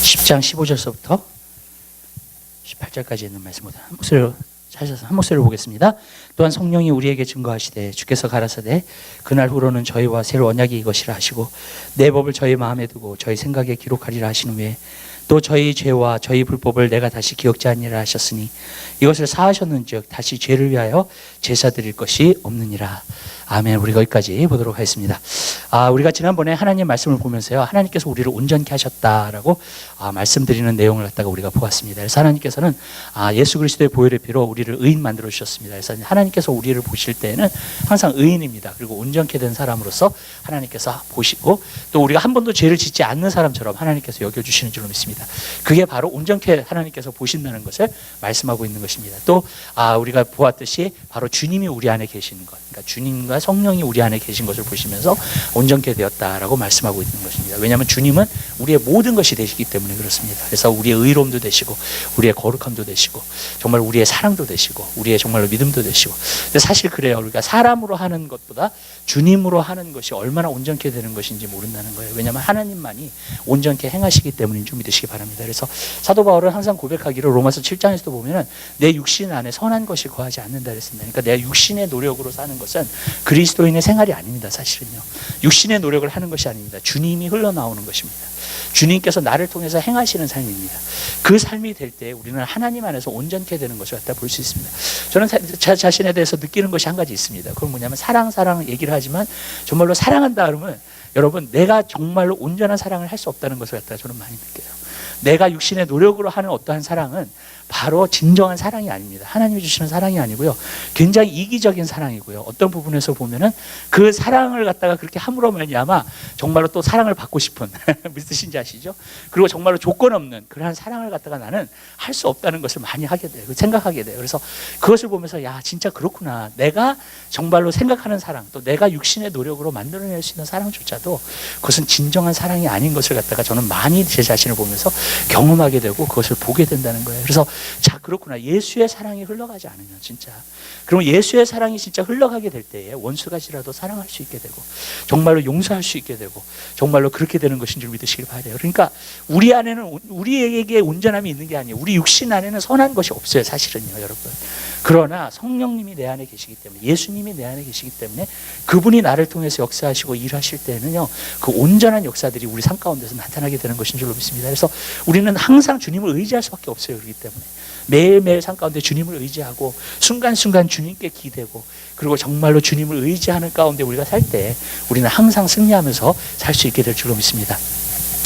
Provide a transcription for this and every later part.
10장 15절서부터 18절까지 있는 말씀보다 한 목소리로 찾아서 한 목소리로 보겠습니다. 또한 성령이 우리에게 증거하시되 주께서 가라사대 그날 후로는 저희와 새로 언약이 이것이라 하시고 내 법을 저희 마음에 두고 저희 생각에 기록하리라 하신 후에 또 저희 죄와 저희 불법을 내가 다시 기억지 아니라 하셨으니 이것을 사하셨는즉 다시 죄를 위하여 제사 드릴 것이 없느니라. 아멘. 우리 거기까지 보도록 하겠습니다. 우리가 지난번에 하나님 말씀을 보면서요, 하나님께서 우리를 온전케 하셨다라고 말씀드리는 내용을 갖다가 우리가 보았습니다. 그래서 하나님께서는 예수 그리스도의 보혈의 피로 우리를 의인 만들어 주셨습니다. 그래서 하나님께서 우리를 보실 때에는 항상 의인입니다. 그리고 온전케 된 사람으로서 하나님께서 보시고 또 우리가 한 번도 죄를 짓지 않는 사람처럼 하나님께서 여겨주시는 줄로 믿습니다. 그게 바로 온전케 하나님께서 보신다는 것을 말씀하고 있는 것입니다. 또 우리가 보았듯이 바로 주님이 우리 안에 계시는 것, 그러니까 주님과 성령이 우리 안에 계신 것을 보시면서 온전케 되었다라고 말씀하고 있는 것입니다. 왜냐하면 주님은 우리의 모든 것이 되시기 때문에 그렇습니다. 그래서 우리의 의로움도 되시고 우리의 거룩함도 되시고 정말 우리의 사랑도 되시고 우리의 정말로 믿음도 되시고. 근데 사실 그래요. 우리가 사람으로 하는 것보다 주님으로 하는 것이 얼마나 온전케 되는 것인지 모른다는 거예요. 왜냐하면 하나님만이 온전케 행하시기 때문인 줄 믿으시기 바랍니다. 그래서 사도 바울은 항상 고백하기를 로마서 7장에서도 보면은 내 육신 안에 선한 것이 거하지 않는다 그랬습니다. 그러니까 내 육신의 노력으로 사는 것은 그리스도인의 생활이 아닙니다. 사실은요, 육신의 노력을 하는 것이 아닙니다. 주님이 흘러나오는 것입니다. 주님께서 나를 통해서 행하시는 삶입니다. 그 삶이 될 때 우리는 하나님 안에서 온전케 되는 것을 갖다 볼 수 있습니다. 저는 제 자신에 대해서 느끼는 것이 한 가지 있습니다. 그건 뭐냐면 사랑 얘기를 하지만 정말로 사랑한다 그러면 여러분, 내가 정말로 온전한 사랑을 할 수 없다는 것을 갖다 저는 많이 느껴요. 내가 육신의 노력으로 하는 어떠한 사랑은 바로 진정한 사랑이 아닙니다. 하나님이 주시는 사랑이 아니고요, 굉장히 이기적인 사랑이고요, 어떤 부분에서 보면은 그 사랑을 갖다가 그렇게 함으로 말미암아 정말로 또 사랑을 받고 싶은 무슨 뜻인지 아시죠? 그리고 정말로 조건 없는 그러한 사랑을 갖다가 나는 할 수 없다는 것을 많이 하게 돼요. 생각하게 돼요. 그래서 그것을 보면서 야, 진짜 그렇구나. 내가 정말로 생각하는 사랑, 또 내가 육신의 노력으로 만들어낼 수 있는 사랑조차도 그것은 진정한 사랑이 아닌 것을 갖다가 저는 많이 제 자신을 보면서 경험하게 되고 그것을 보게 된다는 거예요. 그래서 자, 그렇구나. 예수의 사랑이 흘러가지 않으면 진짜, 그러면 예수의 사랑이 진짜 흘러가게 될 때에 원수같이라도 사랑할 수 있게 되고 정말로 용서할 수 있게 되고 정말로 그렇게 되는 것인 줄 믿으시길 바라요. 그러니까 우리 안에는, 우리에게 온전함이 있는 게 아니에요. 우리 육신 안에는 선한 것이 없어요, 사실은요, 여러분. 그러나 성령님이 내 안에 계시기 때문에, 예수님이 내 안에 계시기 때문에 그분이 나를 통해서 역사하시고 일하실 때는요, 그 온전한 역사들이 우리 삶 가운데서 나타나게 되는 것인 줄로 믿습니다. 그래서 우리는 항상 주님을 의지할 수밖에 없어요. 그렇기 때문에 매일매일 삶 가운데 주님을 의지하고 순간순간 주님께 기대고, 그리고 정말로 주님을 의지하는 가운데 우리가 살 때 우리는 항상 승리하면서 살 수 있게 될 줄로 믿습니다.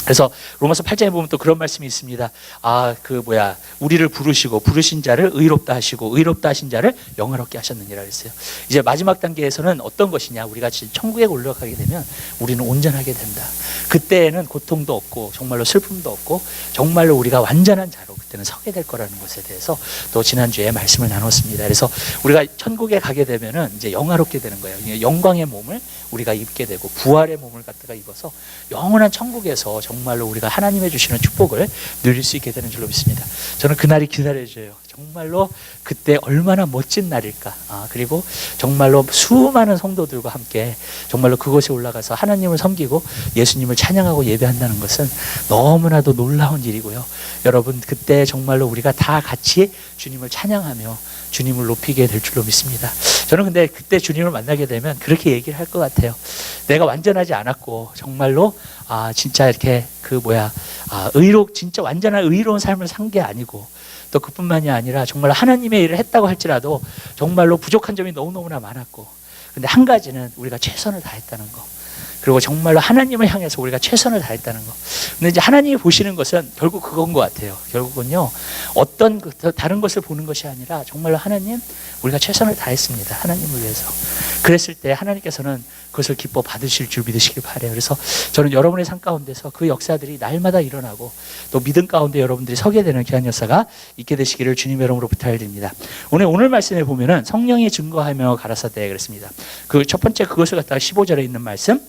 그래서 로마서 8장에 보면 또 그런 말씀이 있습니다. 우리를 부르신 자를 의롭다 하시고 의롭다 하신 자를 영화롭게 하셨느니라 그랬어요. 이제 마지막 단계에서는 어떤 것이냐, 우리가 천국에 올라가게 되면 우리는 온전하게 된다. 그때에는 고통도 없고 정말로 슬픔도 없고 정말로 우리가 완전한 자로 그때는 서게 될 거라는 것에 대해서 또 지난주에 말씀을 나눴습니다. 그래서 우리가 천국에 가게 되면은 이제 영화롭게 되는 거예요. 영광의 몸을 우리가 입게 되고 부활의 몸을 갖다가 입어서 영원한 천국에서 정말로 우리가 하나님의 주시는 축복을 누릴 수 있게 되는 줄로 믿습니다. 저는 그날이 기다려져요. 정말로 그때 얼마나 멋진 날일까. 그리고 정말로 수많은 성도들과 함께 정말로 그곳에 올라가서 하나님을 섬기고 예수님을 찬양하고 예배한다는 것은 너무나도 놀라운 일이고요. 여러분, 그때 정말로 우리가 다 같이 주님을 찬양하며 주님을 높이게 될 줄로 믿습니다. 저는 근데 그때 주님을 만나게 되면 그렇게 얘기를 할 것 같아요. 내가 완전하지 않았고 정말로 진짜 이렇게 진짜 완전한 의로운 삶을 산 게 아니고, 또 그뿐만이 아니라 정말 하나님의 일을 했다고 할지라도 정말로 부족한 점이 너무너무나 많았고, 근데 한 가지는 우리가 최선을 다했다는 거, 그리고 정말로 하나님을 향해서 우리가 최선을 다했다는 거. 근데 이제 하나님이 보시는 것은 결국 그건 것 같아요. 결국은요, 어떤 다른 것을 보는 것이 아니라 정말로 하나님, 우리가 최선을 다했습니다. 하나님을 위해서. 그랬을 때 하나님께서는 그것을 기뻐 받으실 줄 믿으시길 바라요. 그래서 저는 여러분의 삶 가운데서 그 역사들이 날마다 일어나고 또 믿음 가운데 여러분들이 서게 되는 귀한 역사가 있게 되시기를 주님의 이름으로 부탁드립니다. 오늘 말씀에 보면은 성령이 증거하며 가라사대 그랬습니다. 그 첫 번째 그것을 갖다가 15절에 있는 말씀,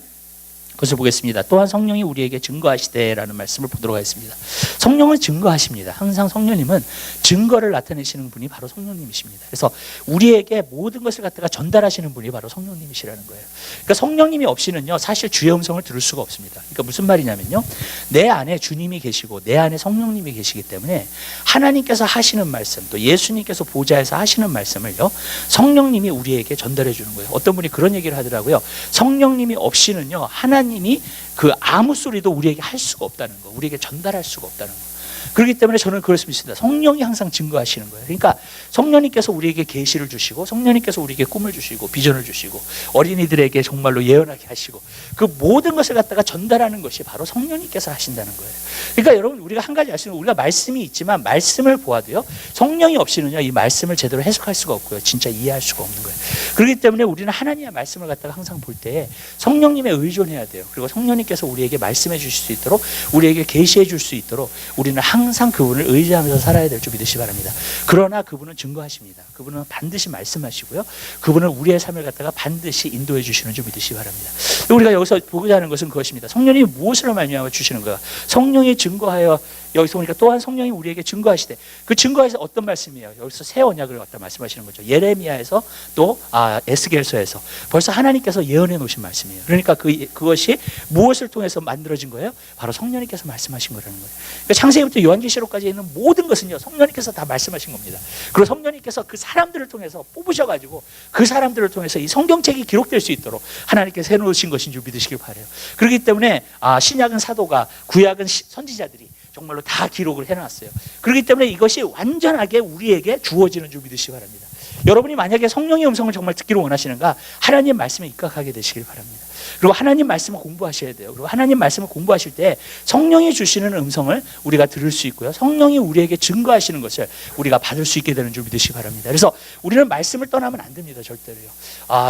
그것을 보겠습니다. 또한 성령이 우리에게 증거하시되라는 말씀을 보도록 하겠습니다. 성령은 증거하십니다. 항상 성령님은 증거를 나타내시는 분이 바로 성령님이십니다. 그래서 우리에게 모든 것을 갖다가 전달하시는 분이 바로 성령님이시라는 거예요. 그러니까 성령님이 없이는요, 사실 주의 음성을 들을 수가 없습니다. 그러니까 무슨 말이냐면요, 내 안에 주님이 계시고 내 안에 성령님이 계시기 때문에 하나님께서 하시는 말씀, 또 예수님께서 보좌에서 하시는 말씀을요, 성령님이 우리에게 전달해 주는 거예요. 어떤 분이 그런 얘기를 하더라고요. 성령님이 없이는요, 하나님이 그 아무 소리도 우리에게 할 수가 없다는 거, 우리에게 전달할 수가 없다는 거. 그렇기 때문에 저는 그럴 수 있습니다. 성령이 항상 증거하시는 거예요. 그러니까 성령님께서 우리에게 계시를 주시고, 성령님께서 우리에게 꿈을 주시고, 비전을 주시고, 어린이들에게 정말로 예언하게 하시고, 그 모든 것을 갖다가 전달하는 것이 바로 성령님께서 하신다는 거예요. 그러니까 여러분, 우리가 한 가지 알 수 있는, 우리가 말씀이 있지만 말씀을 보아도요, 성령이 없이는요, 이 말씀을 제대로 해석할 수가 없고요, 진짜 이해할 수가 없는 거예요. 그렇기 때문에 우리는 하나님의 말씀을 갖다가 항상 볼 때 성령님에 의존해야 돼요. 그리고 성령님께서 우리에게 말씀해 주실 수 있도록, 우리에게 계시해 줄 수 있도록 우리는 항상 그분을 의지하면서 살아야 될 줄 믿으시기 바랍니다. 그러나 그분은 증거하십니다. 그분은 반드시 말씀하시고요, 그분은 우리의 삶을 갖다가 반드시 인도해 주시는 줄 믿으시기 바랍니다. 우리가 여기서 보고자 하는 것은 그것입니다. 성령이 무엇으로 말미암아 주시는 거야? 성령이 증거하여, 여기서 보니까 또한 성령이 우리에게 증거하시되, 그 증거에서 어떤 말씀이에요? 여기서 새 언약을 갖다 말씀하시는 거죠. 예레미야에서 또 에스겔서에서 벌써 하나님께서 예언해 놓으신 말씀이에요. 그러니까 그것이 무엇을 통해서 만들어진 거예요? 바로 성령님께서 말씀하신 거라는 거예요. 그러니까 창세기부터 요한계시록까지 있는 모든 것은요, 성령님께서 다 말씀하신 겁니다. 그리고 성령님께서 그 사람들을 통해서 뽑으셔가지고 그 사람들을 통해서 이 성경책이 기록될 수 있도록 하나님께서 해놓으신 것인 줄 믿으시길 바라요. 그렇기 때문에 신약은 사도가, 구약은 선지자들이 정말로 다 기록을 해놨어요. 그렇기 때문에 이것이 완전하게 우리에게 주어지는 줄 믿으시기 바랍니다. 여러분이 만약에 성령의 음성을 정말 듣기를 원하시는가, 하나님 말씀에 입각하게 되시길 바랍니다. 그리고 하나님 말씀을 공부하셔야 돼요. 그리고 하나님 말씀을 공부하실 때 성령이 주시는 음성을 우리가 들을 수 있고요, 성령이 우리에게 증거하시는 것을 우리가 받을 수 있게 되는 줄 믿으시기 바랍니다. 그래서 우리는 말씀을 떠나면 안 됩니다. 절대로요.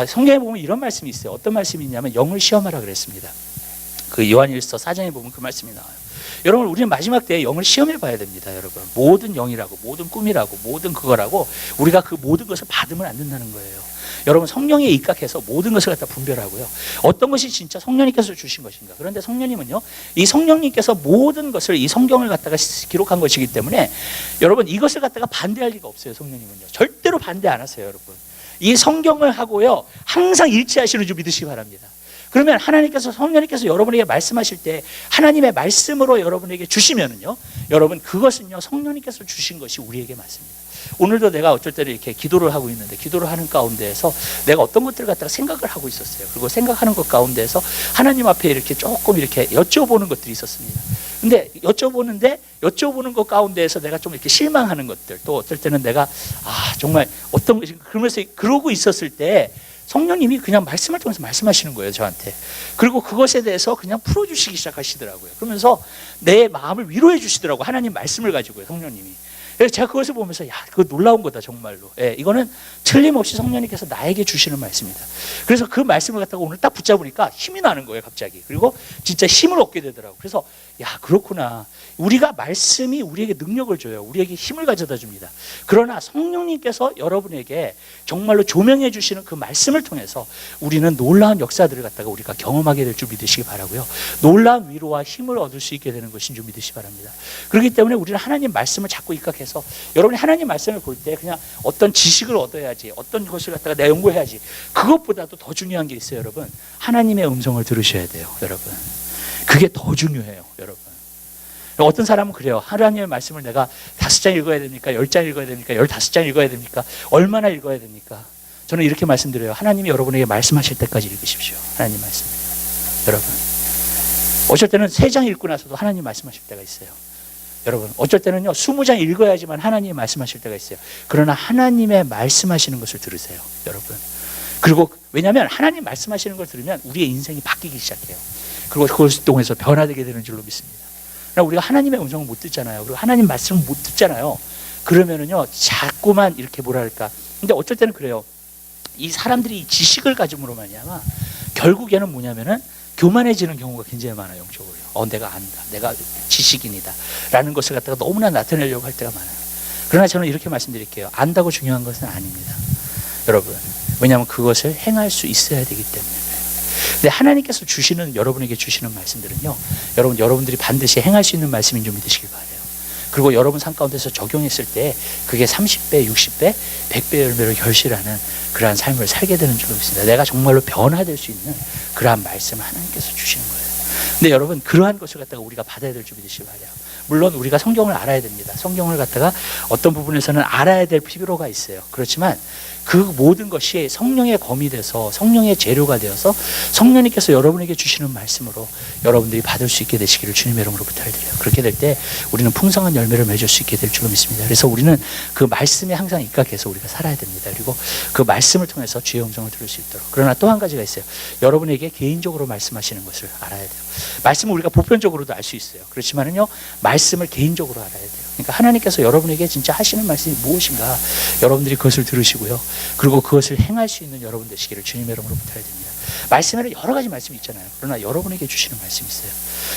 성경에 보면 이런 말씀이 있어요. 어떤 말씀이 있냐면 영을 시험하라 그랬습니다. 그 요한일서 4장에 보면 그 말씀이 나와요. 여러분, 우리는 마지막 때에 영을 시험해 봐야 됩니다. 여러분, 모든 영이라고, 모든 꿈이라고, 모든 그거라고 우리가 그 모든 것을 받으면 안 된다는 거예요. 여러분, 성령에 입각해서 모든 것을 갖다 분별하고요, 어떤 것이 진짜 성령님께서 주신 것인가. 그런데 성령님은요, 이 성령님께서 모든 것을 이 성경을 갖다가 기록한 것이기 때문에 여러분, 이것을 갖다가 반대할 리가 없어요. 성령님은요, 절대로 반대 안 하세요. 여러분, 이 성경을 하고요, 항상 일치하시는 줄 믿으시기 바랍니다. 그러면 하나님께서, 성령님께서 여러분에게 말씀하실 때 하나님의 말씀으로 여러분에게 주시면은요, 여러분, 그것은요, 성령님께서 주신 것이 우리에게 맞습니다. 오늘도 내가 어쩔 때는 이렇게 기도를 하고 있는데, 기도를 하는 가운데에서 내가 어떤 것들을 갖다가 생각을 하고 있었어요. 그리고 생각하는 것 가운데에서 하나님 앞에 이렇게 조금 이렇게 여쭤보는 것들이 있었습니다. 근데 여쭤보는 것 가운데에서 내가 좀 이렇게 실망하는 것들, 또 어떨 때는 내가 정말 어떤 것이, 그러면서 그러고 있었을 때 성령님이 그냥 말씀을 통해서 말씀하시는 거예요, 저한테. 그리고 그것에 대해서 그냥 풀어주시기 시작하시더라고요. 그러면서 내 마음을 위로해 주시더라고요. 하나님 말씀을 가지고요, 성령님이. 그래서 제가 그것을 보면서, 그거 놀라운 거다, 정말로. 이거는 틀림없이 성령님께서 나에게 주시는 말씀이다. 그래서 그 말씀을 갖다가 오늘 딱 붙잡으니까 힘이 나는 거예요, 갑자기. 그리고 진짜 힘을 얻게 되더라고요. 그래서 그렇구나. 우리가, 말씀이 우리에게 능력을 줘요. 우리에게 힘을 가져다 줍니다. 그러나 성령님께서 여러분에게 정말로 조명해 주시는 그 말씀을 통해서 우리는 놀라운 역사들을 갖다가 우리가 경험하게 될 줄 믿으시기 바라고요, 놀라운 위로와 힘을 얻을 수 있게 되는 것인 줄 믿으시기 바랍니다. 그렇기 때문에 우리는 하나님 말씀을 자꾸 입각해서, 여러분이 하나님 말씀을 볼 때 그냥 어떤 지식을 얻어야지, 어떤 것을 갖다가 내가 연구해야지, 그것보다도 더 중요한 게 있어요. 여러분, 하나님의 음성을 들으셔야 돼요. 여러분, 그게 더 중요해요. 여러분, 어떤 사람은 그래요. 하나님의 말씀을 내가 5장 읽어야 됩니까? 10장 읽어야 됩니까? 15장 읽어야 됩니까? 얼마나 읽어야 됩니까? 저는 이렇게 말씀드려요. 하나님이 여러분에게 말씀하실 때까지 읽으십시오. 하나님 말씀. 여러분, 어쩔 때는 3장 읽고 나서도 하나님 말씀하실 때가 있어요. 여러분, 어쩔 때는요, 20장 읽어야지만 하나님이 말씀하실 때가 있어요. 그러나 하나님의 말씀하시는 것을 들으세요, 여러분. 그리고 왜냐하면 하나님 말씀하시는 걸 들으면 우리의 인생이 바뀌기 시작해요. 그리고 그것을 통해서 변화되게 되는 줄로 믿습니다. 그러나 우리가 하나님의 음성을 못 듣잖아요. 그리고 하나님 말씀을 못 듣잖아요. 그러면은요, 자꾸만 이렇게 뭐랄까. 근데 어쩔 때는 그래요. 이 사람들이 이 지식을 가짐으로 말미암아 결국에는 뭐냐면은 교만해지는 경우가 굉장히 많아요, 영적으로. 내가 안다, 내가 지식인이다 라는 것을 갖다가 너무나 나타내려고 할 때가 많아요. 그러나 저는 이렇게 말씀드릴게요. 안다고 중요한 것은 아닙니다, 여러분. 왜냐하면 그것을 행할 수 있어야 되기 때문에 그래요. 근데 하나님께서 여러분에게 주시는 말씀들은요, 여러분들이 반드시 행할 수 있는 말씀인 줄 믿으시길 바라요. 그리고 여러분 삶 가운데서 적용했을 때 그게 30배, 60배, 100배 열매로 결실하는 그러한 삶을 살게 되는 줄 믿습니다. 내가 정말로 변화될 수 있는 그러한 말씀을 하나님께서 주시는 거예요. 근데 여러분, 그러한 것을 갖다가 우리가 받아야 될 줄 믿으시기 바라요. 물론 우리가 성경을 알아야 됩니다. 성경을 갖다가 어떤 부분에서는 알아야 될 필요가 있어요. 그렇지만 그 모든 것이 성령의 검이 돼서 성령의 재료가 되어서 성령님께서 여러분에게 주시는 말씀으로 여러분들이 받을 수 있게 되시기를 주님의 이름으로 부탁드려요. 그렇게 될 때 우리는 풍성한 열매를 맺을 수 있게 될 줄로 믿습니다. 그래서 우리는 그 말씀에 항상 입각해서 우리가 살아야 됩니다. 그리고 그 말씀을 통해서 주의 음성을 들을 수 있도록. 그러나 또 한 가지가 있어요. 여러분에게 개인적으로 말씀하시는 것을 알아야 돼요. 말씀은 우리가 보편적으로도 알 수 있어요. 그렇지만은요, 말씀을 개인적으로 알아야 돼요. 그러니까 하나님께서 여러분에게 진짜 하시는 말씀이 무엇인가, 여러분들이 그것을 들으시고요, 그리고 그것을 행할 수 있는 여러분 되시기를 주님의 이름으로 부탁드립니다. 말씀에는 여러 가지 말씀이 있잖아요. 그러나 여러분에게 주시는 말씀이 있어요.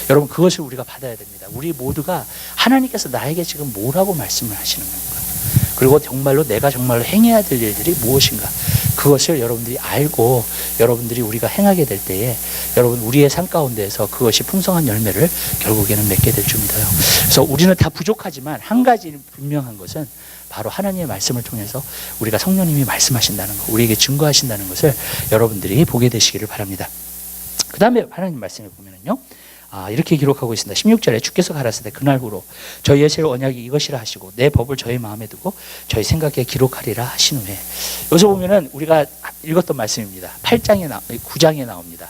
여러분, 그것을 우리가 받아야 됩니다. 우리 모두가 하나님께서 나에게 지금 뭐라고 말씀을 하시는 건가, 그리고 정말로 내가 정말로 행해야 될 일들이 무엇인가, 그것을 여러분들이 알고 여러분들이 우리가 행하게 될 때에 여러분 우리의 삶 가운데에서 그것이 풍성한 열매를 결국에는 맺게 될 줄 믿어요. 그래서 우리는 다 부족하지만 한 가지 분명한 것은 바로 하나님의 말씀을 통해서 우리가 성령님이 말씀하신다는 것, 우리에게 증거하신다는 것을 여러분들이 보게 되시기를 바랍니다. 그 다음에 하나님 말씀을 보면은요, 이렇게 기록하고 있습니다. 16절에 주께서 가라사대 그날후로 저희의 새 언약이 이것이라 하시고 내 법을 저희 마음에 두고 저희 생각에 기록하리라 하신 후에, 여기서 보면은 우리가 읽었던 말씀입니다. 9장에 나옵니다.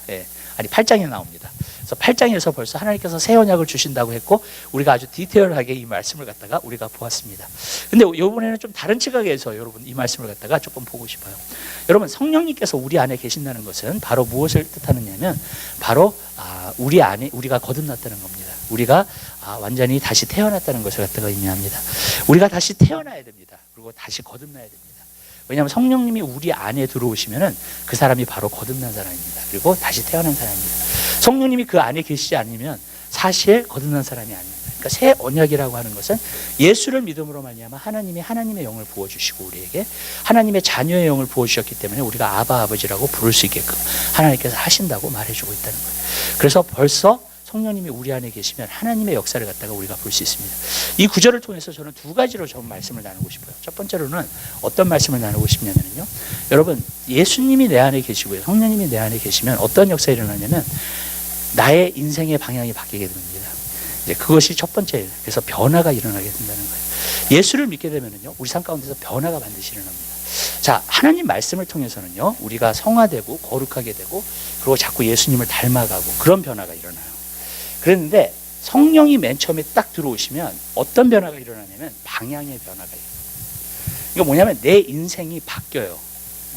8장에 나옵니다. 그래서 8장에서 벌써 하나님께서 새 언약을 주신다고 했고 우리가 아주 디테일하게 이 말씀을 갖다가 우리가 보았습니다. 근데 이번에는 좀 다른 시각에서 여러분 이 말씀을 갖다가 조금 보고 싶어요. 여러분, 성령님께서 우리 안에 계신다는 것은 바로 무엇을 뜻하느냐면 바로 우리 안에 우리가 거듭났다는 겁니다. 우리가 완전히 다시 태어났다는 것을 갖다가 의미합니다. 우리가 다시 태어나야 됩니다. 그리고 다시 거듭나야 됩니다. 왜냐하면 성령님이 우리 안에 들어오시면은 그 사람이 바로 거듭난 사람입니다. 그리고 다시 태어난 사람입니다. 성령님이 그 안에 계시지 않으면 사실 거듭난 사람이 아닙니다. 그러니까 새 언약이라고 하는 것은 예수를 믿음으로 말미암아 하나님이 하나님의 영을 부어주시고 우리에게 하나님의 자녀의 영을 부어주셨기 때문에 우리가 아바 아버지라고 부를 수 있게끔 하나님께서 하신다고 말해주고 있다는 거예요. 그래서 벌써 성령님이 우리 안에 계시면 하나님의 역사를 갖다가 우리가 볼 수 있습니다. 이 구절을 통해서 저는 두 가지로 좀 말씀을 나누고 싶어요. 첫 번째로는 어떤 말씀을 나누고 싶냐면요, 여러분, 예수님이 내 안에 계시고요, 성령님이 내 안에 계시면 어떤 역사가 일어나냐면 나의 인생의 방향이 바뀌게 됩니다. 이제 그것이 첫 번째예요. 그래서 변화가 일어나게 된다는 거예요. 예수를 믿게 되면은요, 우리 삶 가운데서 변화가 반드시 일어납니다. 자, 하나님 말씀을 통해서는요, 우리가 성화되고 거룩하게 되고 그리고 자꾸 예수님을 닮아가고 그런 변화가 일어나요. 그랬는데 성령이 맨 처음에 딱 들어오시면 어떤 변화가 일어나냐면 방향의 변화가 일어나요. 이거 뭐냐면 내 인생이 바뀌어요.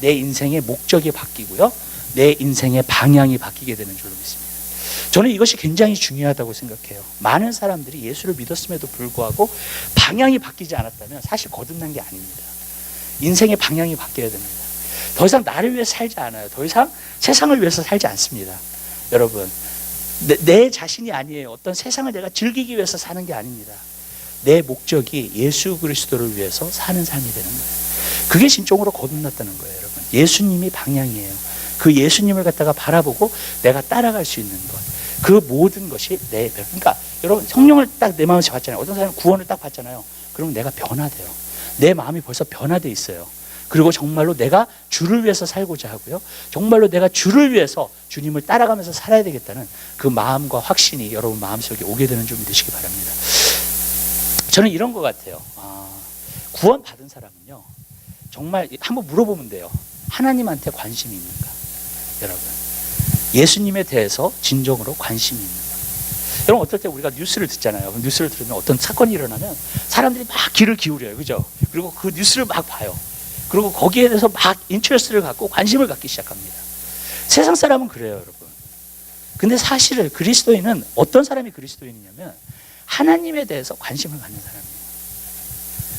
내 인생의 목적이 바뀌고요, 내 인생의 방향이 바뀌게 되는 줄로 믿습니다. 저는 이것이 굉장히 중요하다고 생각해요. 많은 사람들이 예수를 믿었음에도 불구하고 방향이 바뀌지 않았다면 사실 거듭난 게 아닙니다. 인생의 방향이 바뀌어야 됩니다. 더 이상 나를 위해 살지 않아요. 더 이상 세상을 위해서 살지 않습니다. 여러분, 내 자신이 아니에요. 어떤 세상을 내가 즐기기 위해서 사는 게 아닙니다. 내 목적이 예수 그리스도를 위해서 사는 삶이 되는 거예요. 그게 진정으로 거듭났다는 거예요, 여러분. 예수님이 방향이에요. 그 예수님을 갖다가 바라보고 내가 따라갈 수 있는 것, 그 모든 것이 그러니까 여러분, 성령을 딱 내 마음에서 받잖아요. 어떤 사람은 구원을 딱 받잖아요. 그러면 내가 변화돼요. 내 마음이 벌써 변화돼 있어요. 그리고 정말로 내가 주를 위해서 살고자 하고요, 정말로 내가 주를 위해서 주님을 따라가면서 살아야 되겠다는 그 마음과 확신이 여러분 마음속에 오게 되는 줄 믿으시기 바랍니다. 저는 이런 것 같아요. 구원 받은 사람은요, 정말 한번 물어보면 돼요. 하나님한테 관심이 있는가? 여러분, 예수님에 대해서 진정으로 관심이 있는가? 여러분, 어떨 때 우리가 뉴스를 듣잖아요. 뉴스를 들으면 어떤 사건이 일어나면 사람들이 막 귀를 기울여요, 그죠? 그리고 그 뉴스를 막 봐요. 그리고 거기에 대해서 막 인트레스를 갖고 관심을 갖기 시작합니다. 세상 사람은 그래요, 여러분. 근데 사실은 그리스도인은 어떤 사람이 그리스도인이냐면 하나님에 대해서 관심을 갖는 사람이에요.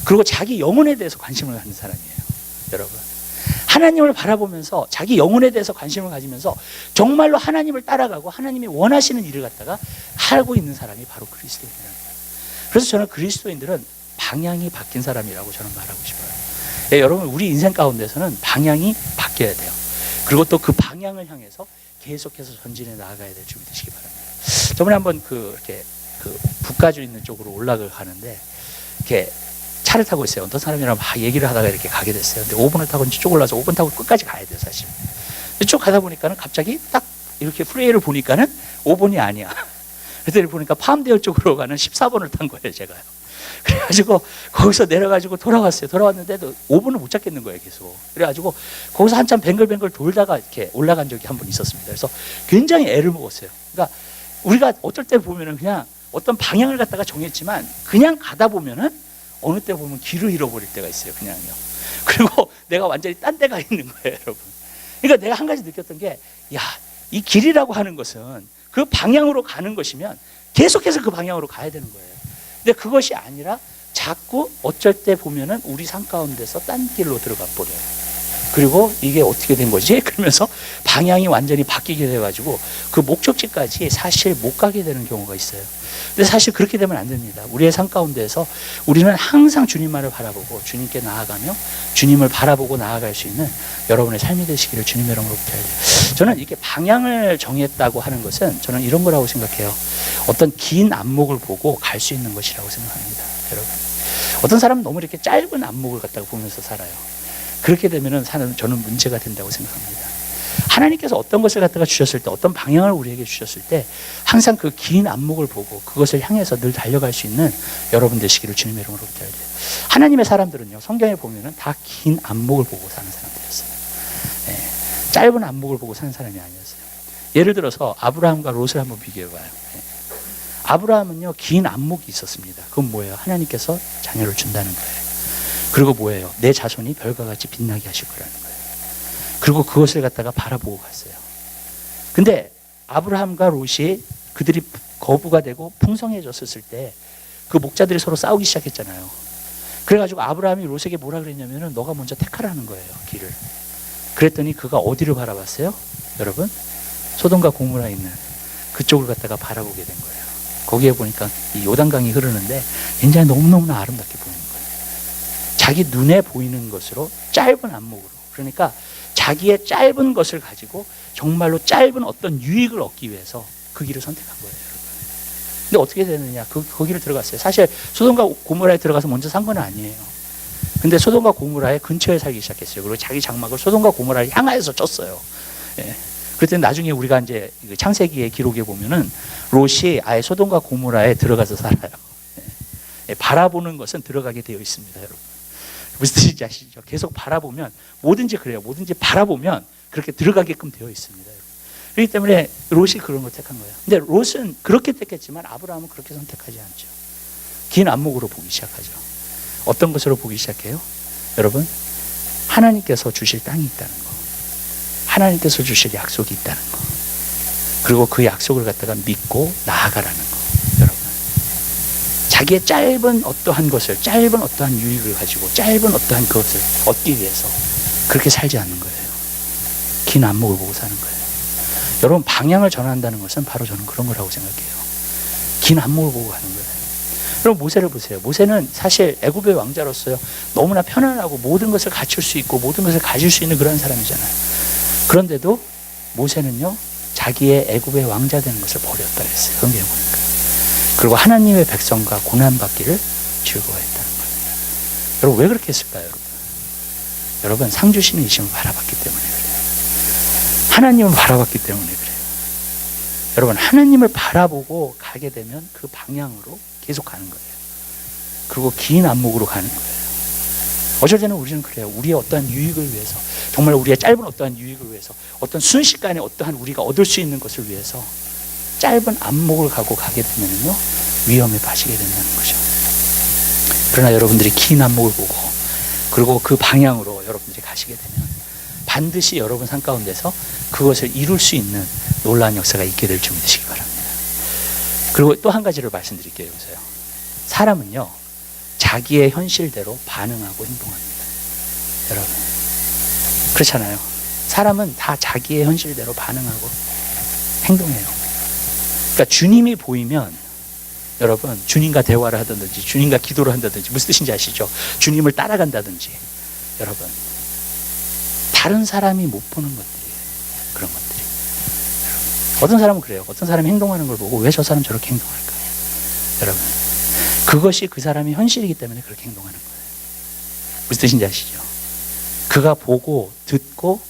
그리고 자기 영혼에 대해서 관심을 갖는 사람이에요, 여러분. 하나님을 바라보면서 자기 영혼에 대해서 관심을 가지면서 정말로 하나님을 따라가고 하나님이 원하시는 일을 갖다가 하고 있는 사람이 바로 그리스도인이라는 거예요. 그래서 저는 그리스도인들은 방향이 바뀐 사람이라고 저는 말하고 싶어요. 여러분, 우리 인생 가운데서는 방향이 바뀌어야 돼요. 그리고 또 그 방향을 향해서 계속해서 전진해 나아가야 될 준비 되시기 바랍니다. 저번에 한번 이렇게 북가주 있는 쪽으로 올라가는데 이렇게 차를 타고 있어요. 어떤 사람이랑 막 얘기를 하다가 이렇게 가게 됐어요. 근데 5분을 타고 이제 쭉 올라서 5분 타고 끝까지 가야 돼요, 사실. 쭉 가다 보니까는 갑자기 딱 이렇게 프레이를 보니까는 5번이 아니야. 그랬더니 보니까 팜데일 쪽으로 가는 14번을 탄 거예요, 제가요. 그래가지고 거기서 내려가지고 돌아왔어요. 돌아왔는데도 5번을 못 잡겠는 거예요, 계속. 그래가지고 거기서 한참 뱅글뱅글 돌다가 이렇게 올라간 적이 한 번 있었습니다. 그래서 굉장히 애를 먹었어요. 그러니까 우리가 어떨 때 보면은 그냥 어떤 방향을 갖다가 정했지만 그냥 가다 보면은 어느 때 보면 길을 잃어버릴 때가 있어요, 그냥요. 그리고 내가 완전히 딴 데가 있는 거예요, 여러분. 그러니까 내가 한 가지 느꼈던 게, 야, 이 길이라고 하는 것은 그 방향으로 가는 것이면 계속해서 그 방향으로 가야 되는 거예요. 근데 그것이 아니라 자꾸 어쩔 때 보면은 우리 삶 가운데서 딴 길로 들어가 버려요. 그리고 이게 어떻게 된 거지? 그러면서 방향이 완전히 바뀌게 돼가지고 그 목적지까지 사실 못 가게 되는 경우가 있어요. 근데 사실 그렇게 되면 안 됩니다. 우리의 삶 가운데서 우리는 항상 주님만을 바라보고 주님께 나아가며 주님을 바라보고 나아갈 수 있는 여러분의 삶이 되시기를 주님의 이름으로 부탁드려요. 저는 이렇게 방향을 정했다고 하는 것은 저는 이런 거라고 생각해요. 어떤 긴 안목을 보고 갈 수 있는 것이라고 생각합니다. 여러분, 어떤 사람은 너무 이렇게 짧은 안목을 갖다가 보면서 살아요. 그렇게 되면은 저는 문제가 된다고 생각합니다. 하나님께서 어떤 것을 갖다가 주셨을 때, 어떤 방향을 우리에게 주셨을 때 항상 그 긴 안목을 보고 그것을 향해서 늘 달려갈 수 있는 여러분 되시기를 주님의 이름으로 부탁드려요. 하나님의 사람들은요, 성경에 보면은 다 긴 안목을 보고 사는 사람들이었어요. 네, 짧은 안목을 보고 사는 사람이 아니었어요. 예를 들어서 아브라함과 롯을 한번 비교해봐요. 네. 아브라함은요, 긴 안목이 있었습니다. 그건 뭐예요? 하나님께서 자녀를 준다는 거예요. 그리고 뭐예요? 내 자손이 별과 같이 빛나게 하실 거라는 거예요. 그리고 그것을 갖다가 바라보고 갔어요. 근데 아브라함과 롯이 그들이 거부가 되고 풍성해졌을 때 그 목자들이 서로 싸우기 시작했잖아요. 그래가지고 아브라함이 롯에게 뭐라 그랬냐면은 너가 먼저 택하라는 거예요, 길을. 그랬더니 그가 어디를 바라봤어요? 여러분, 소돔과 고모라에 있는 그쪽을 갖다가 바라보게 된 거예요. 거기에 보니까 이 요단강이 흐르는데 굉장히 너무너무나 아름답게 보이는 거예요. 자기 눈에 보이는 것으로 짧은 안목으로, 그러니까 자기의 짧은 것을 가지고 정말로 짧은 어떤 유익을 얻기 위해서 그 길을 선택한 거예요, 여러분. 근데 어떻게 되느냐? 거기를 들어갔어요. 사실 소돔과 고모라에 들어가서 먼저 산 건 아니에요. 근데 소돔과 고모라의 근처에 살기 시작했어요. 그리고 자기 장막을 소돔과 고모라를 향하여서 쳤어요. 예. 그랬더니 나중에 우리가 이제 창세기의 기록에 보면은 롯이 아예 소돔과 고모라에 들어가서 살아요. 예. 바라보는 것은 들어가게 되어 있습니다, 여러분. 무슨 뜻인지 아시죠? 계속 바라보면 뭐든지 그래요. 뭐든지 바라보면 그렇게 들어가게끔 되어 있습니다, 여러분. 그렇기 때문에 롯이 그런 걸 택한 거예요. 근데 롯은 그렇게 택했지만 아브라함은 그렇게 선택하지 않죠. 긴 안목으로 보기 시작하죠. 어떤 것으로 보기 시작해요? 여러분, 하나님께서 주실 땅이 있다는 거, 하나님께서 주실 약속이 있다는 거, 그리고 그 약속을 갖다가 믿고 나아가라는 거. 여러분, 자기의 짧은 어떠한 것을, 짧은 어떠한 유익을 가지고 짧은 어떠한 것을 얻기 위해서 그렇게 살지 않는 거예요. 긴 안목을 보고 사는 거예요. 여러분, 방향을 전환한다는 것은 바로 저는 그런 거라고 생각해요. 긴 안목을 보고 가는 거예요. 여러분, 모세를 보세요. 모세는 사실 애굽의 왕자로서요, 너무나 편안하고 모든 것을 갖출 수 있고 모든 것을 가질 수 있는 그런 사람이잖아요. 그런데도 모세는요, 자기의 애굽의 왕자 되는 것을 버렸다 그랬어요. 성경에 보니까. 그리고 하나님의 백성과 고난받기를 즐거워했다는 거예요. 여러분, 왜 그렇게 했을까요, 여러분? 여러분, 상 주시는 이심을 바라봤기 때문에 그래요. 하나님을 바라봤기 때문에 그래요. 여러분, 하나님을 바라보고 가게 되면 그 방향으로 계속 가는 거예요. 그리고 긴 안목으로 가는 거예요. 어쩔 때는 우리는 그래요. 우리의 어떠한 유익을 위해서, 정말 우리의 짧은 어떠한 유익을 위해서, 어떤 순식간에 어떠한 우리가 얻을 수 있는 것을 위해서 짧은 안목을 가고 가게 되면요, 위험에 빠지게 된다는 거죠. 그러나 여러분들이 긴 안목을 보고 그리고 그 방향으로 여러분들이 가시게 되면 반드시 여러분 삶 가운데서 그것을 이룰 수 있는 놀라운 역사가 있게 될 줄 믿으시기 바랍니다. 그리고 또 한 가지를 말씀드릴게요. 여기서요. 사람은요, 자기의 현실대로 반응하고 행동합니다. 여러분, 그렇잖아요. 사람은 다 자기의 현실대로 반응하고 행동해요. 그러니까 주님이 보이면 여러분, 주님과 대화를 하든지 주님과 기도를 한다든지, 무슨 뜻인지 아시죠? 주님을 따라간다든지, 여러분, 다른 사람이 못 보는 것들이에요. 그런 것들이. 어떤 사람은 그래요. 어떤 사람이 행동하는 걸 보고 왜 저 사람 저렇게 행동할까? 여러분, 그것이 그 사람의 현실이기 때문에 그렇게 행동하는 거예요. 무슨 뜻인지 아시죠? 그가 보고 듣고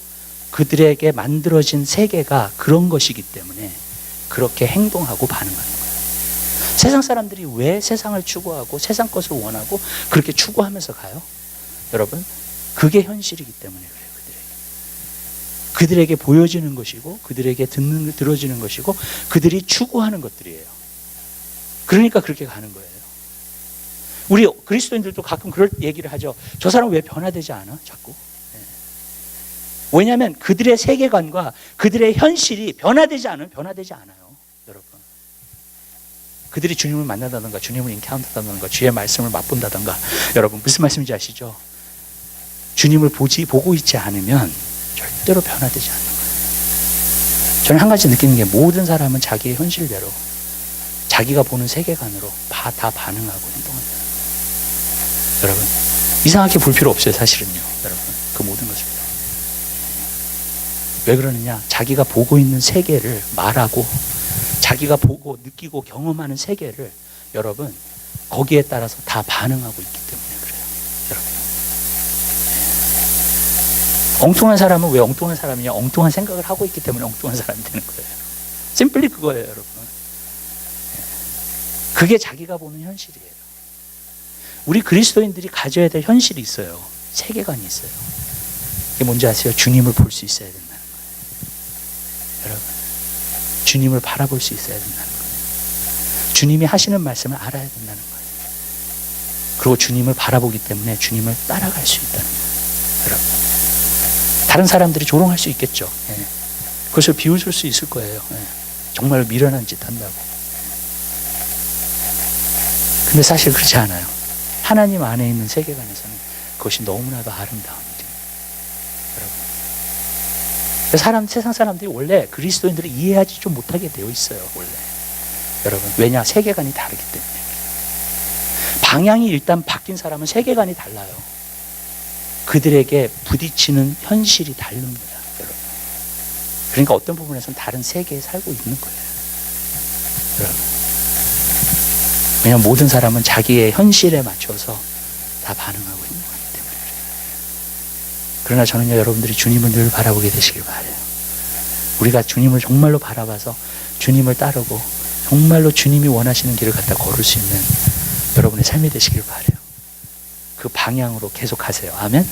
그들에게 만들어진 세계가 그런 것이기 때문에 그렇게 행동하고 반응하는 거예요. 세상 사람들이 왜 세상을 추구하고 세상 것을 원하고 그렇게 추구하면서 가요? 여러분, 그게 현실이기 때문에 그래요. 그들에게 보여지는 것이고 그들에게 들어지는 것이고 그들이 추구하는 것들이에요. 그러니까 그렇게 가는 거예요. 우리 그리스도인들도 가끔 그럴 얘기를 하죠. 저 사람 왜 변화되지 않아? 자꾸. 왜냐하면 그들의 세계관과 그들의 현실이 변화되지 않아요. 여러분. 그들이 주님을 만나다든가 주님을 인카운트한다든가 주의 말씀을 맛본다든가, 여러분 무슨 말씀인지 아시죠? 주님을 보고 있지 않으면 절대로 변화되지 않는 거예요. 저는 한 가지 느끼는 게 모든 사람은 자기의 현실대로 자기가 보는 세계관으로 다 반응하고 행동한다는 거예요. 여러분, 이상하게 볼 필요 없어요. 사실은요. 여러분, 그 모든 것을. 왜 그러느냐? 자기가 보고 있는 세계를 말하고 자기가 보고 느끼고 경험하는 세계를 여러분 거기에 따라서 다 반응하고 있기 때문에 그래요. 여러분, 엉뚱한 사람은 왜 엉뚱한 사람이냐? 엉뚱한 생각을 하고 있기 때문에 엉뚱한 사람이 되는 거예요. 심플리 그거예요, 여러분. 그게 자기가 보는 현실이에요. 우리 그리스도인들이 가져야 될 현실이 있어요. 세계관이 있어요. 이게 뭔지 아세요? 주님을 볼 수 있어야 된다는 거예요. 여러분, 주님을 바라볼 수 있어야 된다는 거예요. 주님이 하시는 말씀을 알아야 된다는 거예요. 그리고 주님을 바라보기 때문에 주님을 따라갈 수 있다는 거예요. 여러분, 다른 사람들이 조롱할 수 있겠죠. 그것을 비웃을 수 있을 거예요. 정말 미련한 짓 한다고. 근데 사실 그렇지 않아요. 하나님 안에 있는 세계관에서는 그것이 너무나도 아름다운 일이에요. 여러분, 세상 사람들이 원래 그리스도인들을 이해하지 좀 못하게 되어 있어요. 원래. 여러분, 왜냐? 세계관이 다르기 때문에. 방향이 일단 바뀐 사람은 세계관이 달라요. 그들에게 부딪히는 현실이 다릅니다. 여러분, 그러니까 어떤 부분에서는 다른 세계에 살고 있는 거예요. 여러분, 왜냐하면 모든 사람은 자기의 현실에 맞춰서 다 반응하고 있는 거기 때문에 그래요. 그러나 저는요, 여러분들이 주님을 늘 바라보게 되시길 바라요. 우리가 주님을 정말로 바라봐서 주님을 따르고 정말로 주님이 원하시는 길을 갖다 걸을 수 있는 여러분의 삶이 되시길 바라요. 그 방향으로 계속 가세요. 아멘?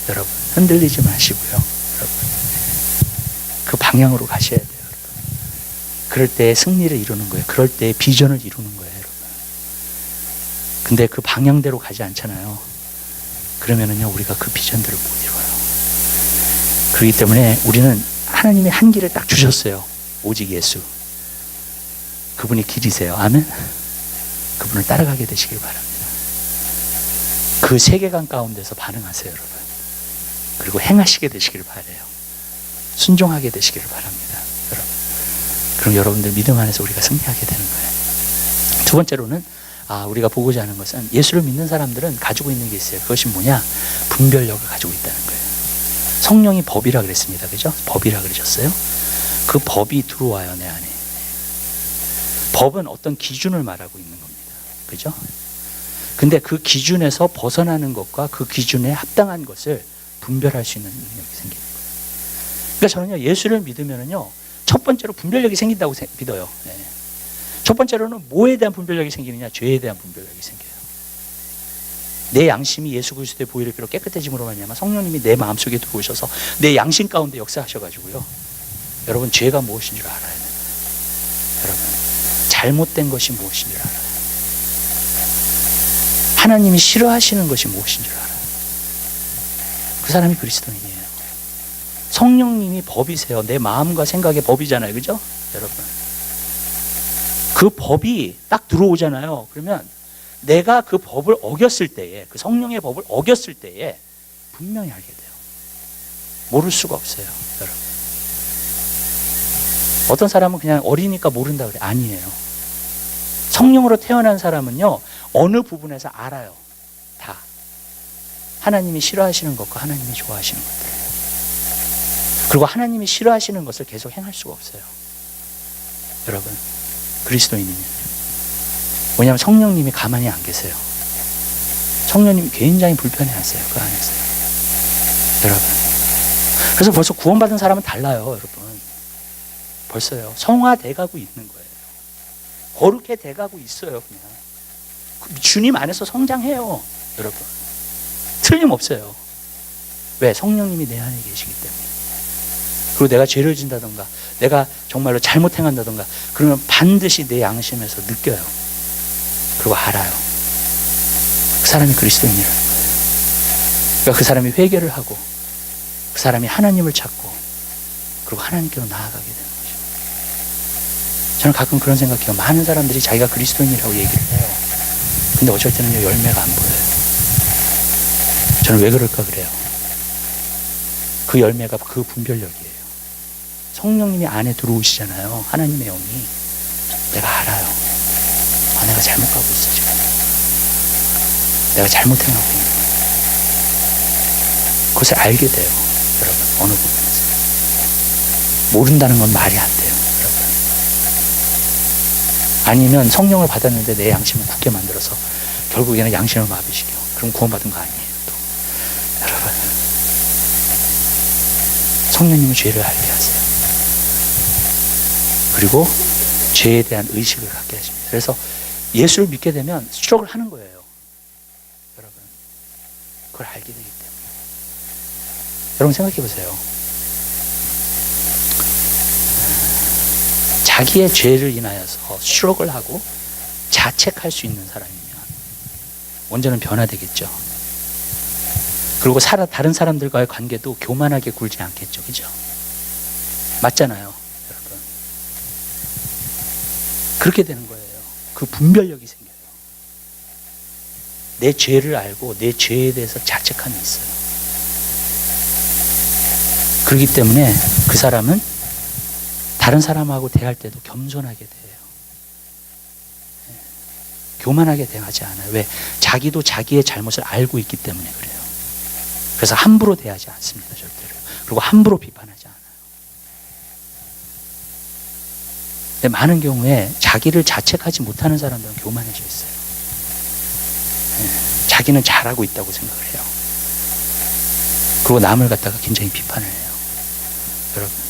여러분, 흔들리지 마시고요. 여러분, 그 방향으로 가셔야 돼요. 여러분. 그럴 때 승리를 이루는 거예요. 그럴 때 비전을 이루는 거예요. 근데 그 방향대로 가지 않잖아요. 그러면은요, 우리가 그 비전들을 못 이뤄요. 그렇기 때문에 우리는 하나님의 한 길을 딱 주셨어요. 오직 예수. 그분이 길이세요. 아멘? 그분을 따라가게 되시길 바랍니다. 그 세계관 가운데서 반응하세요, 여러분. 그리고 행하시게 되시길 바라요. 순종하게 되시길 바랍니다, 여러분. 그럼 여러분들 믿음 안에서 우리가 승리하게 되는 거예요. 두 번째로는 우리가 보고자 하는 것은 예수를 믿는 사람들은 가지고 있는 게 있어요. 그것이 뭐냐? 분별력을 가지고 있다는 거예요. 성령이 법이라 그랬습니다. 그죠? 법이라 그러셨어요. 그 법이 들어와요, 내 안에. 법은 어떤 기준을 말하고 있는 겁니다. 그죠? 근데 그 기준에서 벗어나는 것과 그 기준에 합당한 것을 분별할 수 있는 능력이 생기는 거예요. 그러니까 저는요, 예수를 믿으면은요, 첫 번째로 분별력이 생긴다고 믿어요. 첫 번째로는 뭐에 대한 분별력이 생기느냐? 죄에 대한 분별력이 생겨요. 내 양심이 예수 그리스도의 보혈의 피로 깨끗해짐으로 말미암아 성령님이 내 마음속에 들어오셔서 내 양심 가운데 역사하셔가지고요, 여러분, 죄가 무엇인 줄 알아야 돼요. 여러분, 잘못된 것이 무엇인 줄 알아요. 하나님이 싫어하시는 것이 무엇인 줄 알아요. 그 사람이 그리스도인이에요. 성령님이 법이세요. 내 마음과 생각의 법이잖아요. 그죠? 여러분, 그 법이 딱 들어오잖아요. 그러면 내가 그 법을 어겼을 때에, 그 성령의 법을 어겼을 때에 분명히 알게 돼요. 모를 수가 없어요, 여러분. 어떤 사람은 그냥 어리니까 모른다 그래. 아니에요. 성령으로 태어난 사람은요, 어느 부분에서 알아요. 다. 하나님이 싫어하시는 것과 하나님이 좋아하시는 것들. 그리고 하나님이 싫어하시는 것을 계속 행할 수가 없어요. 여러분, 그리스도인이면. 왜냐하면 성령님이 가만히 안 계세요. 성령님이 굉장히 불편해하세요. 그 안에서요. 여러분. 그래서 벌써 구원받은 사람은 달라요. 여러분. 벌써요. 성화돼 가고 있는 거예요. 거룩해 돼 가고 있어요. 그냥. 주님 안에서 성장해요. 여러분. 틀림없어요. 왜? 성령님이 내 안에 계시기 때문에. 그리고 내가 죄를 진다던가 내가 정말로 잘못 행한다던가 그러면 반드시 내 양심에서 느껴요. 그리고 알아요. 그 사람이 그리스도인이라는 거예요. 그러니까 그 사람이 회개를 하고 그 사람이 하나님을 찾고 그리고 하나님께로 나아가게 되는 거죠. 저는 가끔 그런 생각해요. 많은 사람들이 자기가 그리스도인이라고 얘기를 해요. 근데 어쩔 때는 열매가 안 보여요. 저는 왜 그럴까 그래요. 그 열매가 그 분별력이에요. 성령님이 안에 들어오시잖아요. 하나님의 영이. 내가 알아요. 내가 잘못 가고 있어 지금. 내가 잘못 행하고 있는 거예요. 그것을 알게 돼요. 여러분, 어느 부분에서. 모른다는 건 말이 안 돼요. 여러분. 아니면 성령을 받았는데 내 양심을 굳게 만들어서 결국에는 양심을 마비시켜. 그럼 구원받은 거 아니에요. 또. 여러분. 성령님은 죄를 알게 하세요. 그리고 죄에 대한 의식을 갖게 하십니다. 그래서 예수를 믿게 되면 추적을 하는 거예요. 여러분. 그걸 알게 되기 때문에. 여러분 생각해 보세요. 자기의 죄를 인하여서 추적을 하고 자책할 수 있는 사람이면 먼저는 변화되겠죠. 그리고 다른 사람들과의 관계도 교만하게 굴지 않겠죠. 그죠? 맞잖아요. 여러분. 그렇게 되는 거예요. 그 분별력이 생겨요. 내 죄를 알고 내 죄에 대해서 자책함이 있어요. 그렇기 때문에 그 사람은 다른 사람하고 대할 때도 겸손하게 돼요. 교만하게 대하지 않아요. 왜? 자기도 자기의 잘못을 알고 있기 때문에 그래요. 그래서 함부로 대하지 않습니다. 절대로. 그리고 함부로 비판하지 않아요. 근데 많은 경우에 자기를 자책하지 못하는 사람들은 교만해져 있어요. 자기는 잘하고 있다고 생각을 해요. 그리고 남을 갖다가 굉장히 비판을 해요. 여러분.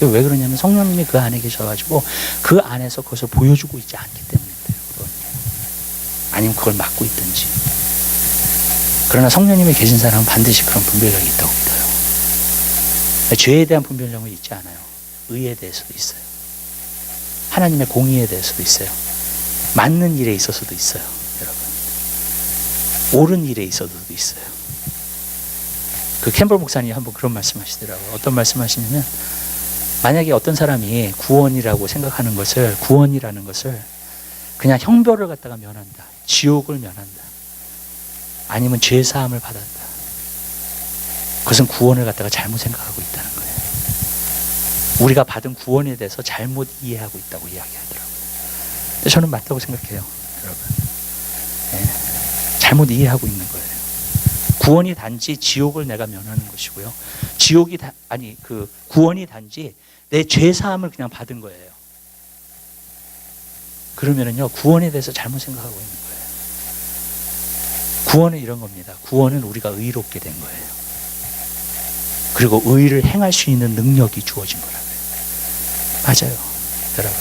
왜 그러냐면 성령님이 그 안에 계셔가지고 그 안에서 그것을 보여주고 있지 않기 때문에 그래요. 아니면 그걸 막고 있든지. 그러나 성령님이 계신 사람은 반드시 그런 분별력이 있다고 믿어요. 죄에 대한 분별력은 있지 않아요. 의에 대해서도 있어요. 하나님의 공의에 대해서도 있어요. 맞는 일에 있어서도 있어요. 여러분. 옳은 일에 있어서도 있어요. 그 캠벌 목사님이 한번 그런 말씀하시더라고요. 어떤 말씀하시냐면 만약에 어떤 사람이 구원이라고 생각하는 것을 구원이라는 것을 그냥 형벌을 갖다가 면한다. 지옥을 면한다. 아니면 죄 사함을 받았다. 그것은 구원을 갖다가 잘못 생각하고 있다는 거예요. 우리가 받은 구원에 대해서 잘못 이해하고 있다고 이야기하더라고요. 근데 저는 맞다고 생각해요. 여러분. 네. 잘못 이해하고 있는 거예요. 구원이 단지 지옥을 내가 면하는 것이고요. 구원이 단지 내 죄 사함을 그냥 받은 거예요. 그러면은요, 구원에 대해서 잘못 생각하고 있는 거예요. 구원은 이런 겁니다. 구원은 우리가 의롭게 된 거예요. 그리고 의를 행할 수 있는 능력이 주어진 거라고요. 맞아요. 여러분.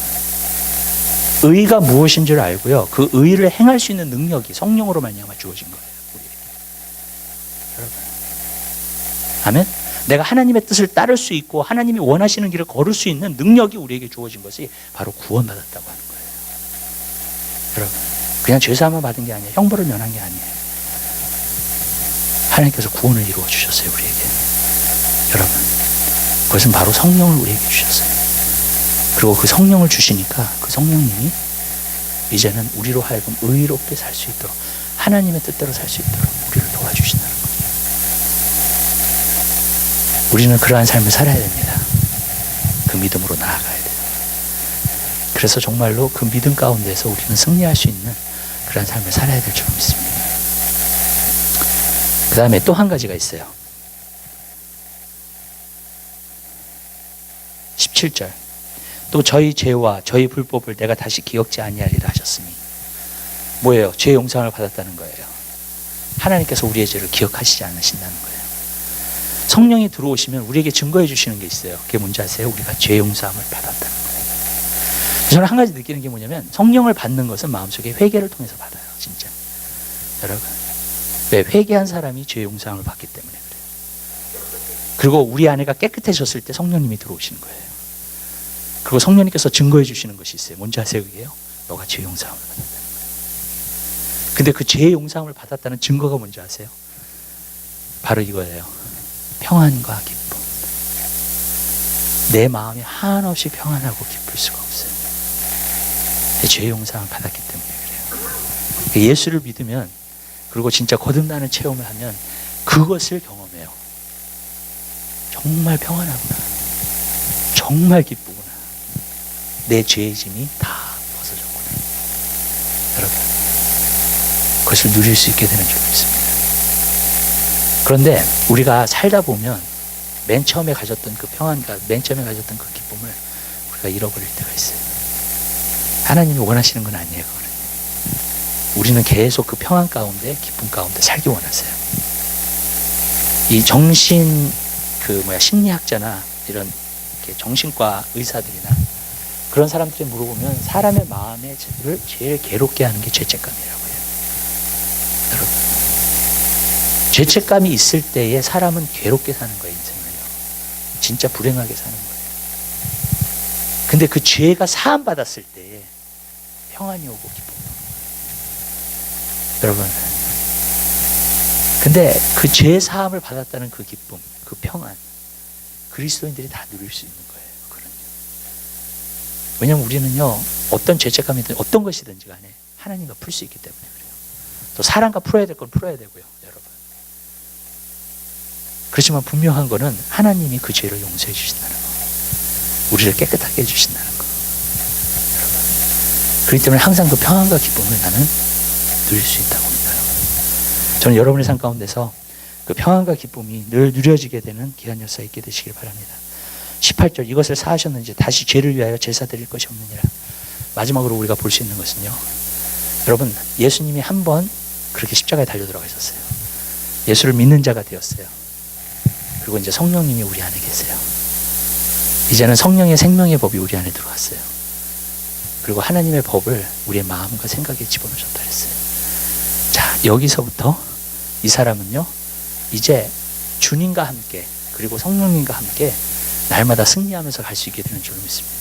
의가 무엇인 줄 알고요. 그 의를 행할 수 있는 능력이 성령으로 말미암아 주어진 거예요. 우리에게. 여러분. 아멘? 내가 하나님의 뜻을 따를 수 있고 하나님이 원하시는 길을 걸을 수 있는 능력이 우리에게 주어진 것이 바로 구원받았다고 하는 거예요. 여러분. 그냥 죄사함을 받은 게 아니에요. 형벌을 면한 게 아니에요. 하나님께서 구원을 이루어 주셨어요. 우리에게. 여러분. 그것은 바로 성령을 우리에게 주셨어요. 그리고 그 성령을 주시니까 그 성령님이 이제는 우리로 하여금 의롭게 살 수 있도록 하나님의 뜻대로 살 수 있도록 우리를 도와주신다는 거예요. 우리는 그러한 삶을 살아야 됩니다. 그 믿음으로 나아가야 돼요. 그래서 정말로 그 믿음 가운데서 우리는 승리할 수 있는 그러한 삶을 살아야 될 줄 믿습니다. 그 다음에 또 한 가지가 있어요. 17절. 또 저희 죄와 저희 불법을 내가 다시 기억지 아니하리라 하셨으니 뭐예요? 죄 용서를 받았다는 거예요. 하나님께서 우리의 죄를 기억하시지 않으신다는 거예요. 성령이 들어오시면 우리에게 증거해 주시는 게 있어요. 그게 뭔지 아세요? 우리가 죄 용서함을 받았다는 거예요. 저는 한 가지 느끼는 게 뭐냐면 성령을 받는 것은 마음속에 회개를 통해서 받아요. 진짜. 여러분. 왜? 회개한 사람이 죄 용서함을 받기 때문에 그래요. 그리고 우리 안에가 깨끗해졌을 때 성령님이 들어오시는 거예요. 그리고 성령님께서 증거해 주시는 것이 있어요. 뭔지 아세요? 그게요? 너가 죄 용서함을 받았다는 거예요. 근데 그 죄 용서함을 받았다는 증거가 뭔지 아세요? 바로 이거예요. 평안과 기쁨. 내 마음이 한없이 평안하고 기쁠 수가 없어요. 죄 용서함을 받았기 때문에 그래요. 예수를 믿으면 그리고 진짜 거듭나는 체험을 하면 그것을 경험해요. 정말 평안하구나. 정말 기쁘구나. 내 죄의 짐이 다 벗어졌구나. 여러분, 그것을 누릴 수 있게 되는 줄 믿습니다. 그런데 우리가 살다 보면 맨 처음에 가졌던 그 평안과 맨 처음에 가졌던 그 기쁨을 우리가 잃어버릴 때가 있어요. 하나님이 원하시는 건 아니에요. 그거는. 우리는 계속 그 평안 가운데 기쁨 가운데 살기 원하세요. 이 심리학자나 이런 정신과 의사들이나 그런 사람들이 물어보면 사람의 마음을 제일 괴롭게 하는 게 죄책감이라고 해요. 여러분, 죄책감이 있을 때에 사람은 괴롭게 사는 거예요. 인생을요. 진짜 불행하게 사는 거예요. 근데 그 죄가 사함 받았을 때에 평안이 오고 기쁨이 오는 거예요. 여러분, 근데 그 죄 사함을 받았다는 그 기쁨, 그 평안, 그리스도인들이 다 누릴 수 있는 거예요. 그거는요. 왜냐하면 우리는요, 어떤 죄책감이든 어떤 것이든지 간에 하나님과 풀 수 있기 때문에 그래요. 또 사람과 풀어야 될 건 풀어야 되고요, 여러분. 그렇지만 분명한 거는 하나님이 그 죄를 용서해 주신다는 거, 우리를 깨끗하게 해주신다는 거, 여러분. 그렇기 때문에 항상 그 평안과 기쁨을 나는 누릴 수 있다고 믿어요. 저는 여러분의 삶 가운데서 그 평안과 기쁨이 늘 누려지게 되는 기한 역사 있게 되시길 바랍니다. 18절, 이것을 사하셨는지 다시 죄를 위하여 제사 드릴 것이 없느니라. 마지막으로 우리가 볼 수 있는 것은요, 여러분, 예수님이 한 번 그렇게 십자가에 달려 들어가셨어요. 예수를 믿는 자가 되었어요. 그리고 이제 성령님이 우리 안에 계세요. 이제는 성령의 생명의 법이 우리 안에 들어왔어요. 그리고 하나님의 법을 우리의 마음과 생각에 집어넣으셨다 그랬어요. 자, 여기서부터 이 사람은요, 이제 주님과 함께 그리고 성령님과 함께 날마다 승리하면서 갈 수 있게 되는 줄 믿습니다.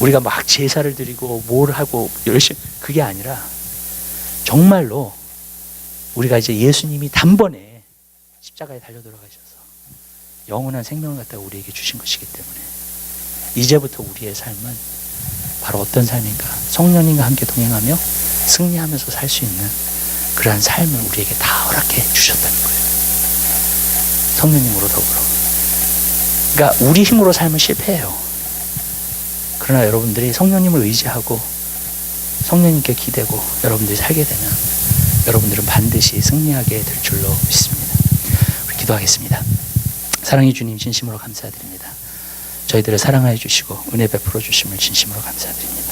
우리가 막 제사를 드리고 뭘 하고 열심히, 그게 아니라 정말로 우리가 이제 예수님이 단번에 십자가에 달려 들어가셔서 영원한 생명을 갖다가 우리에게 주신 것이기 때문에 이제부터 우리의 삶은 바로 어떤 삶인가? 성령님과 함께 동행하며 승리하면서 살 수 있는 그러한 삶을 우리에게 다 허락해 주셨다는 거예요. 성령님으로 더불어. 그러니까 우리 힘으로 살면 실패해요. 그러나 여러분들이 성령님을 의지하고 성령님께 기대고 여러분들이 살게 되면 여러분들은 반드시 승리하게 될 줄로 믿습니다. 우리 기도하겠습니다. 사랑의 주님, 진심으로 감사드립니다. 저희들을 사랑하여 주시고 은혜 베풀어 주심을 진심으로 감사드립니다.